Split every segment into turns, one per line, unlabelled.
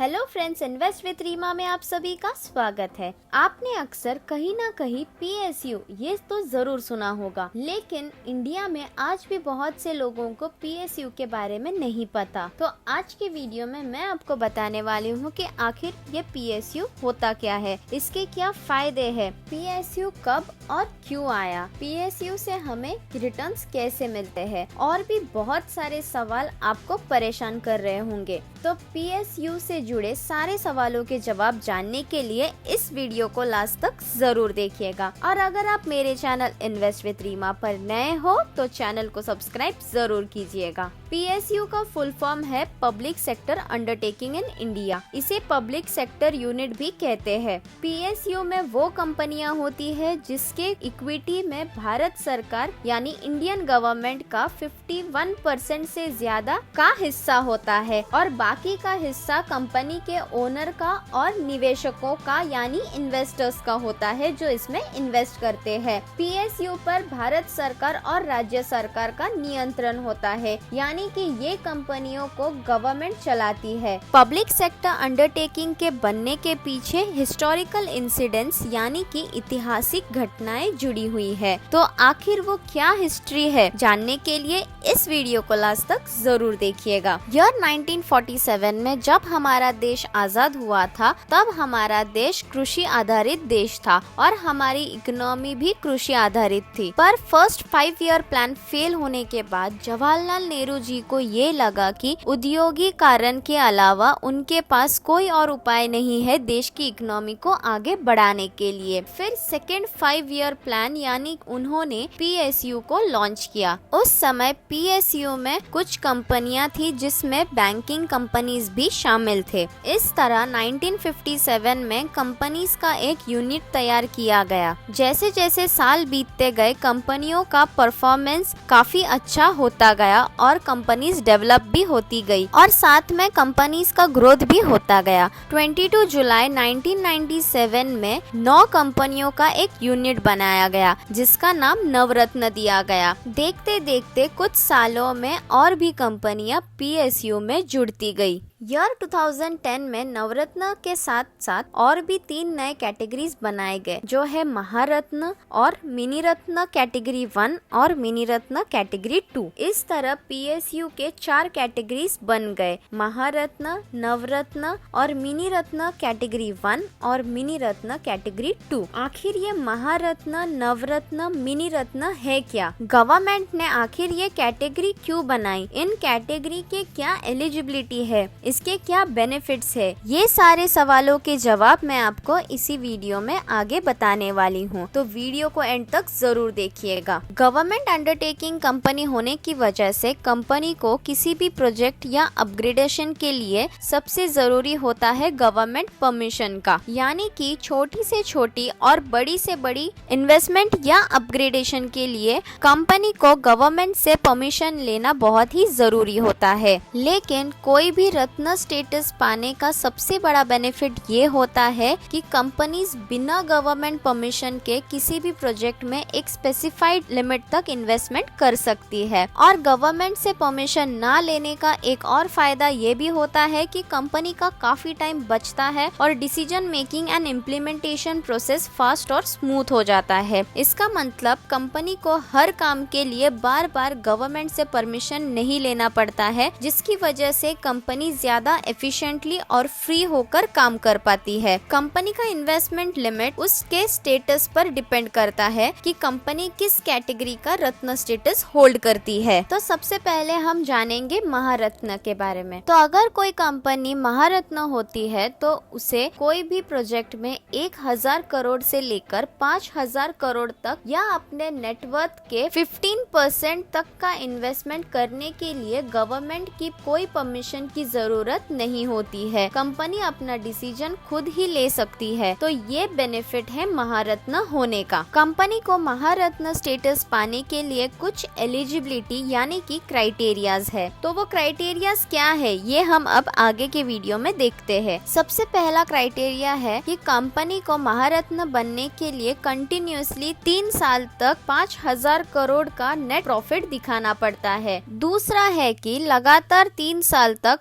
Hello friends, invest with Reema में आप सभी का स्वागत है। आपने अक्सर कहीं ना कहीं पीएसयू ये तो जरूर सुना होगा, लेकिन इंडिया में आज भी बहुत से लोगों को पीएसयू के बारे में नहीं पता। तो आज के वीडियो में मैं आपको बताने वाली हूँ कि आखिर ये पीएसयू होता क्या है, इसके क्या फायदे हैं, पीएसयू कब और क्यों आया, पीएसयू से हमें रिटर्न्स कैसे मिलते हैं, और भी बहुत सारे सवाल आपको परेशान कर रहे होंगे। तो पीएसयू से जुड़े सारे सवालों के जवाब जानने के लिए इस वीडियो को लास्ट तक जरूर देखिएगा। और अगर आप मेरे चैनल इन्वेस्ट विद रीमा पर नए हो तो चैनल को सब्सक्राइब जरूर कीजिएगा। पीएसयू का फुल फॉर्म है public sector undertaking in India. इसे पब्लिक सेक्टर यूनिट भी कहते हैं। पीएसयू में वो कंपनियां होती है जिसके इक्विटी में भारत सरकार यानी इंडियन गवर्नमेंट का 51% से ज्यादा का हिस्सा होता है और बाकी का हिस्सा कंपनी के ओनर का और निवेशकों का यानी इन्वेस्टर्स का होता है जो इसमें इन्वेस्ट करते हैं। पीएसयू पर भारत सरकार और राज्य सरकार का नियंत्रण होता है, यानी कि ये कंपनियों को गवर्नमेंट चलाती है। पब्लिक सेक्टर अंडरटेकिंग के बनने के पीछे हिस्टोरिकल इंसिडेंट्स यानी कि ऐतिहासिक घटनाएं जुड़ी हुई है। तो आखिर वो क्या हिस्ट्री है, जानने के लिए इस वीडियो को लास्ट तक जरूर देखिएगा। ईयर 1947 में जब हमारा देश आजाद हुआ था, तब हमारा देश कृषि आधारित देश था और हमारी इकोनॉमी भी कृषि आधारित थी। पर फर्स्ट 5 ईयर प्लान फेल होने के बाद जवाहरलाल नेहरू जी को ये लगा कि उद्योगीकरण के अलावा उनके पास कोई और उपाय नहीं है देश की इकोनॉमी को आगे बढ़ाने के लिए। फिर सेकेंड 5 ईयर प्लान यानी उन्होंने पीएसयू को लॉन्च किया। उस समय पीएसयू में कुछ कंपनियां थी जिसमें बैंकिंग कंपनीज भी शामिल थे। इस तरह 1957 में कंपनीज का एक यूनिट तैयार किया गया। जैसे जैसे साल बीतते गए कंपनियों का परफॉर्मेंस काफी अच्छा होता गया और कंपनीज डेवलप भी होती गई और साथ में कंपनीज का ग्रोथ भी होता गया। 22 जुलाई 1997 में 9 कंपनियों का एक यूनिट बनाया गया जिसका नाम नवरत्न दिया गया। देखते देखते कुछ सालों में और भी कंपनियां पीएसयू में जुड़ती गई। ईयर 2010 में नवरत्न के साथ साथ और भी 3 नए कैटेगरीज बनाए गए, जो है महारत्न और मिनी रत्न कैटेगरी 1 और मिनी रत्न कैटेगरी 2। इस तरह पीएसयू के 4 कैटेगरीज बन गए, महारत्न, नवरत्न और मिनी रत्न कैटेगरी 1 और मिनी रत्न कैटेगरी 2। आखिर ये महारत्न, नवरत्न, मिनी रत्न है क्या? गवर्नमेंट ने आखिर ये कैटेगरी क्यों बनाई? इन कैटेगरी के क्या एलिजिबिलिटी है? इसके क्या बेनिफिट्स है? ये सारे सवालों के जवाब मैं आपको इसी वीडियो में आगे बताने वाली हूँ, तो वीडियो को एंड तक जरूर देखिएगा। गवर्नमेंट अंडरटेकिंग कंपनी होने की वजह से कंपनी को किसी भी प्रोजेक्ट या अपग्रेडेशन के लिए सबसे जरूरी होता है गवर्नमेंट परमिशन का, यानी कि छोटी से छोटी और बड़ी से बड़ी इन्वेस्टमेंट या अपग्रेडेशन के लिए कंपनी को गवर्नमेंट से परमिशन लेना बहुत ही जरूरी होता है। लेकिन कोई भी रत्न स्टेटस पाने का सबसे बड़ा बेनिफिट ये होता है कि कंपनीज बिना गवर्नमेंट परमिशन के किसी भी प्रोजेक्ट में एक स्पेसिफाइड लिमिट तक इन्वेस्टमेंट कर सकती है। और गवर्नमेंट से परमिशन ना लेने का एक और फायदा ये भी होता है कि कंपनी का काफी टाइम बचता है और decision making and implementation process fast और स्मूथ हो जाता है। इसका मतलब कंपनी को हर काम के लिए बार बार गवर्नमेंट से परमिशन नहीं लेना पड़ता है, जिसकी वजह से कंपनी ज्यादा एफिशिएंटली और फ्री होकर काम कर पाती है। कंपनी का इन्वेस्टमेंट लिमिट उसके स्टेटस पर डिपेंड करता है कि कंपनी किस कैटेगरी का रत्न स्टेटस होल्ड करती है। तो सबसे पहले हम जानेंगे महारत्न के बारे में। तो अगर कोई कंपनी महारत्न होती है तो उसे कोई भी प्रोजेक्ट में 1000 करोड़ से लेकर 5000 करोड़ तक या अपने नेटवर्थ के 15% तक का इन्वेस्टमेंट करने के लिए गवर्नमेंट की कोई परमिशन की जरूरत नहीं होती है। कंपनी अपना डिसीजन खुद ही ले सकती है। तो ये बेनिफिट है महारत्न होने का। कंपनी को महारत्न स्टेटस पाने के लिए कुछ एलिजिबिलिटी यानी कि क्राइटेरियाज है। तो वो क्राइटेरियाज क्या है ये हम अब आगे के वीडियो में देखते हैं। सबसे पहला क्राइटेरिया है कि कंपनी को महारत्न बनने के लिए कंटिन्यूअसली 3 साल तक 5000 करोड़ का नेट प्रॉफिट दिखाना पड़ता है। दूसरा है कि लगातार 3 साल तक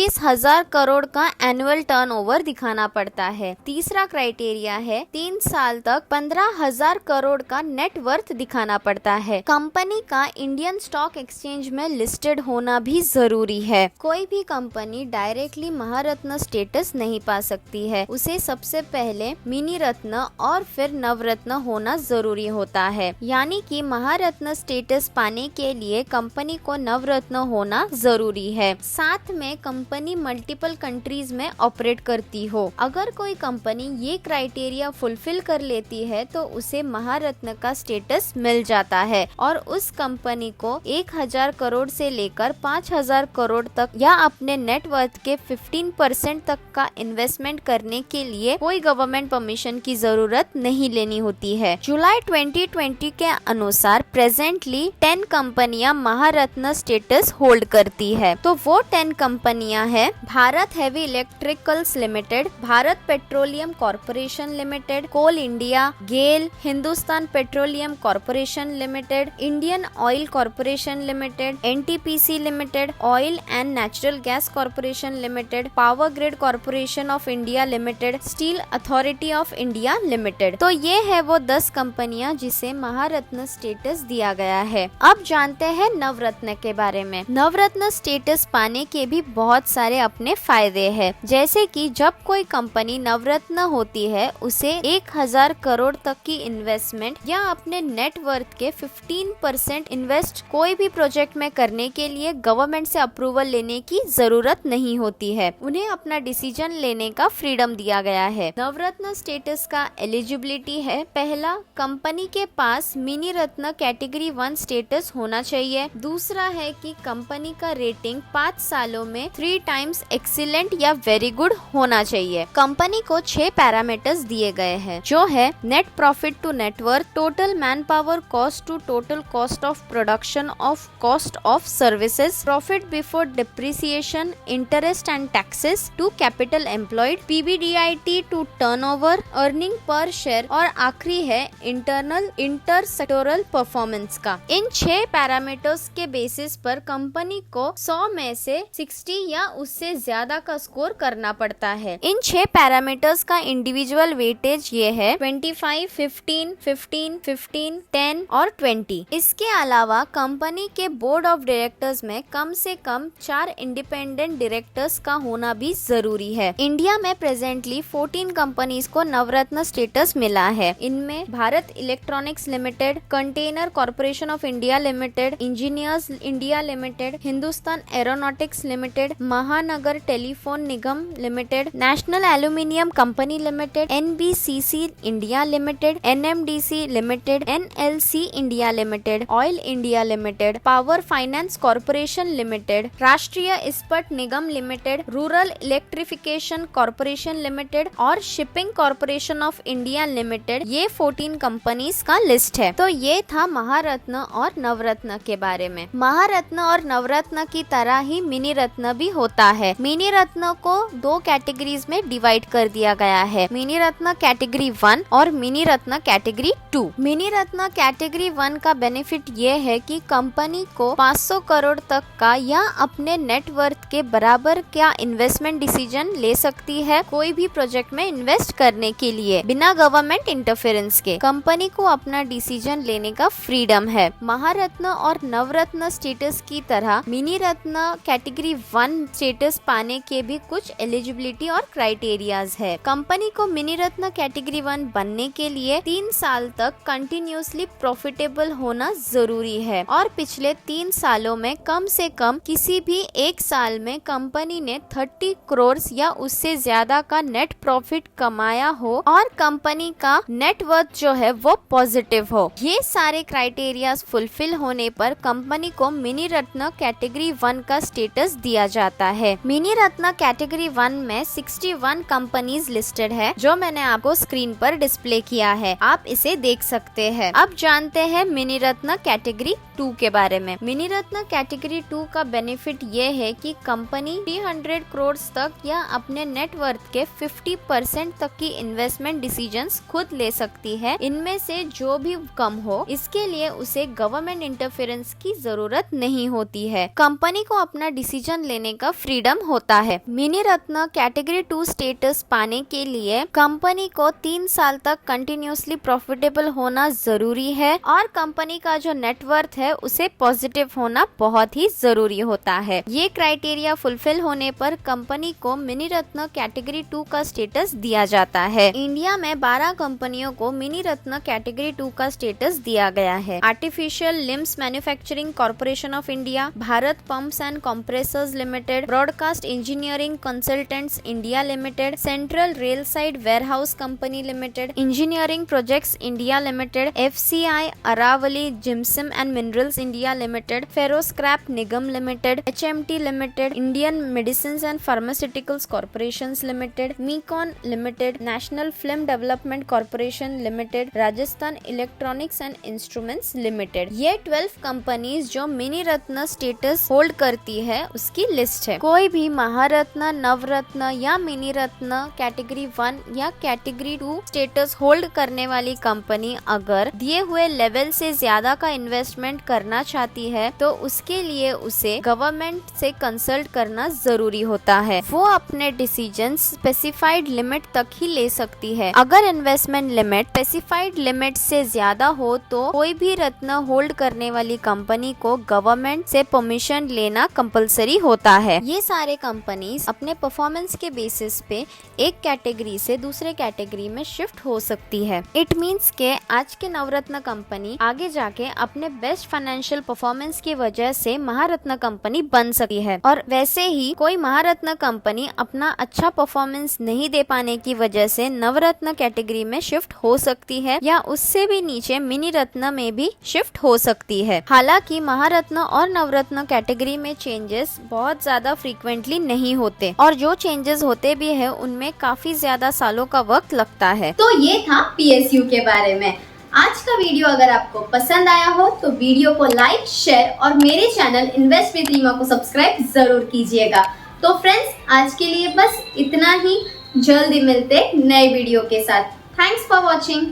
25,000 करोड़ का एनुअल टर्नओवर दिखाना पड़ता है। तीसरा क्राइटेरिया है 3 साल तक 15,000 करोड़ का नेट वर्थ दिखाना पड़ता है। कंपनी का इंडियन स्टॉक एक्सचेंज में लिस्टेड होना भी जरूरी है। कोई भी कंपनी डायरेक्टली महारत्न स्टेटस नहीं पा सकती है, उसे सबसे पहले मिनी रत्न और फिर नवरत्न होना जरूरी होता है। यानी कि महारत्न स्टेटस पाने के लिए कंपनी को नवरत्न होना जरूरी है। साथ में कंपनी मल्टीपल कंट्रीज में ऑपरेट करती हो। अगर कोई कंपनी ये क्राइटेरिया फुलफिल कर लेती है तो उसे महारत्न का स्टेटस मिल जाता है और उस कंपनी को 1,000 करोड़ से लेकर 5,000 करोड़ तक या अपने नेटवर्थ के 15% तक का इन्वेस्टमेंट करने के लिए कोई गवर्नमेंट परमिशन की जरूरत नहीं लेनी होती है। जुलाई 2020 के अनुसार प्रेजेंटली 10 कंपनियां महारत्न स्टेटस होल्ड करती है। तो वो 10 कंपनियां हैं Bharat heavy electricals limited, Bharat petroleum corporation limited, coal India, GAIL, Hindustan petroleum corporation limited, Indian oil corporation limited, NTPC limited, oil and natural gas corporation limited, power grid corporation of India limited, steel authority of India limited. तो ये है वो 10 कंपनियां जिसे महारत्न status दिया गया है। अब जानते हैं नवरत्न के बारे में। नवरत्न स्टेटस पाने के भी बहुत सारे अपने फायदे हैं, जैसे कि जब कोई कंपनी नवरत्न होती है उसे 1,000 करोड़ तक की इन्वेस्टमेंट या अपने नेटवर्थ के 15% इन्वेस्ट कोई भी प्रोजेक्ट में करने के लिए गवर्नमेंट से अप्रूवल लेने की जरूरत नहीं होती है। उन्हें अपना डिसीजन लेने का फ्रीडम दिया गया है। नवरत्न स्टेटस का एलिजिबिलिटी है, पहला, कंपनी के पास मिनी रत्न कैटेगरी 1 स्टेटस होना चाहिए। दूसरा है कि कंपनी का रेटिंग 5 सालों में 3 टाइम्स एक्सीलेंट या वेरी गुड होना चाहिए। कंपनी को 6 पैरामीटर्स दिए गए हैं, जो है net profit to net worth, total manpower cost to total cost of production of cost of services, profit before depreciation, interest and taxes to capital employed, PBDIT to turnover, earning पर share और आखिरी है internal inter sectoral performance का। इन 6 parameters के basis पर company को 100 में से 60 या उससे ज्यादा का स्कोर करना पड़ता है। इन 6 पैरामीटर्स का इंडिविजुअल वेटेज ये है 25, 15, 15, 15, 10 और 20। इसके अलावा कंपनी के बोर्ड ऑफ डायरेक्टर्स में कम से कम 4 इंडिपेंडेंट डायरेक्टर्स का होना भी जरूरी है। इंडिया में प्रेजेंटली 14 कंपनीज को नवरत्न स्टेटस मिला है। इनमें Bharat Electronics Limited, Container Corporation of India Limited, Engineers India Limited, Hindustan Aeronautics Limited, Mahanagar Telephone Nigam Limited, National Aluminium Company Limited, NBCC India Limited, NMDC Limited, NLC India Limited, Oil India Limited, Power Finance Corporation Limited, Rashtriya Ispat Nigam Limited, Rural Electrification Corporation Limited और Shipping Corporation of India Limited. ये 14 companies का list है। तो ये था महारत्न और नवरत्न के बारे में। महारत्न और नवरत्न की तरह ही मिनी रत्न भी होता है। मिनी रत्न को 2 कैटेगरीज में डिवाइड कर दिया गया है, मिनी रत्न कैटेगरी 1 और मिनी रत्न कैटेगरी 2। मिनी रत्न कैटेगरी 1 का बेनिफिट ये है कि कंपनी को 500 करोड़ तक का या अपने नेटवर्थ के बराबर क्या इन्वेस्टमेंट डिसीजन ले सकती है कोई भी प्रोजेक्ट में इन्वेस्ट करने के लिए बिना गवर्नमेंट इंटरफेरेंस के। कंपनी को अपना डिसीजन लेने का फ्रीडम है। महारत्न और नवरत्न स्टेटस की तरह मिनी रत्न कैटेगरी 1 स्टेटस पाने के भी कुछ एलिजिबिलिटी और क्राइटेरियाज है। कंपनी को मिनी रत्न कैटेगरी 1 बनने के लिए 3 साल तक कंटिन्यूसली प्रॉफिटेबल होना जरूरी है और पिछले 3 सालों में कम से कम किसी भी एक साल में कंपनी ने 30 करोड़ या उससे ज्यादा का नेट प्रॉफिट कमाया हो और कंपनी का नेटवर्थ जो है वो पॉजिटिव हो। ये सारे क्राइटेरियाज फुलफिल होने पर कंपनी को मिनी रत्न कैटेगरी 1 का स्टेटस दिया जाता है। मिनी रत्न कैटेगरी 1 में 61 कंपनीज लिस्टेड है, जो मैंने आपको स्क्रीन पर डिस्प्ले किया है। आप इसे देख सकते हैं। अब जानते हैं मिनी रत्न कैटेगरी 2 के बारे में। मिनी रत्न कैटेगरी 2 का बेनिफिट ये है कि कंपनी 300 करोड़ तक या अपने नेटवर्थ के 50% तक की इन्वेस्टमेंट डिसीजंस खुद ले सकती है। इनमें से जो भी कम हो, इसके लिए उसे गवर्नमेंट इंटरफेरेंस की जरूरत नहीं होती है। कंपनी को अपना डिसीजन लेने का फ्रीडम होता है। मिनी रत्न कैटेगरी 2 स्टेटस पाने के लिए कंपनी को 3 साल तक कंटिन्यूसली प्रॉफिटेबल होना जरूरी है और कंपनी का जो नेटवर्थ है उसे पॉजिटिव होना बहुत ही जरूरी होता है। ये क्राइटेरिया फुलफिल होने पर कंपनी को मिनी रत्न कैटेगरी 2 का स्टेटस दिया जाता है। इंडिया में 12 कंपनियों को मिनी रत्न कैटेगरी 2 का स्टेटस दिया गया है। Artificial Limbs Manufacturing Corporation of India, Bharat Pumps and Compressors Limited, Broadcast Engineering Consultants India Limited, Central Rail Side Warehouse Company Limited, Engineering Projects India Limited, FCI Aravali Gypsum and Minerals India Limited, Ferro Scrap Nigam Limited, HMT Limited, Indian Medicine and Pharmaceuticals Corporations Limited, MECON Limited, National Film Development Corporation Limited, Rajasthan Electronics and Instruments Limited. ये 12 companies जो mini रत्न status hold करती है उसकी list है। कोई भी महारत्न, नवरत्न या mini रत्न category 1 या कैटेगरी 2 स्टेटस होल्ड करने वाली कंपनी अगर दिए हुए लेवल से ज्यादा का इन्वेस्टमेंट करना चाहती है तो उसके लिए उसे गवर्नमेंट से कंसल्ट करना जरूरी होता है। वो अपने डिसीजन स्पेसिफाइड लिमिट तक ही ले सकती है। अगर इन्वेस्टमेंट लिमिट स्पेसिफाइड लिमिट से ज्यादा हो तो कोई भी रत्न होल्ड करने वाली कंपनी को गवर्नमेंट से परमिशन लेना कंपलसरी होता है। ये सारे कंपनीज अपने परफॉर्मेंस के बेसिस पे एक कैटेगरी से दूसरे कैटेगरी में शिफ्ट हो सकती है। इट मीन्स के आज के नवरत्न कंपनी आगे जाके अपने बेस्ट फाइनेंशियल परफॉर्मेंस की वजह से महारत्न कंपनी बन सकती है और वैसे ही कोई महारत्न कंपनी अपना अच्छा परफॉर्मेंस नहीं दे पाने की वजह से नवरत्न कैटेगरी में शिफ्ट हो सकती है या उससे भी नीचे मिनी रत्न में भी शिफ्ट हो सकती है। हालांकि महारत्न और नवरत्न कैटेगरी में चेंजेस बहुत ज्यादा फ्रीक्वेंटली नहीं होते और जो चेंजेस होते भी है उनमें काफी ज्यादा सालों का वक्त लगता है।
तो ये था PSU के बारे में। आज का वीडियो अगर आपको पसंद आया हो तो वीडियो को लाइक, शेयर और मेरे चैनल इन्वेस्ट विद रीमा को सब्सक्राइब जरूर कीजिएगा। तो फ्रेंड्स, आज के लिए बस इतना ही। जल्दी मिलते नए वीडियो के साथ। Thanks for watching.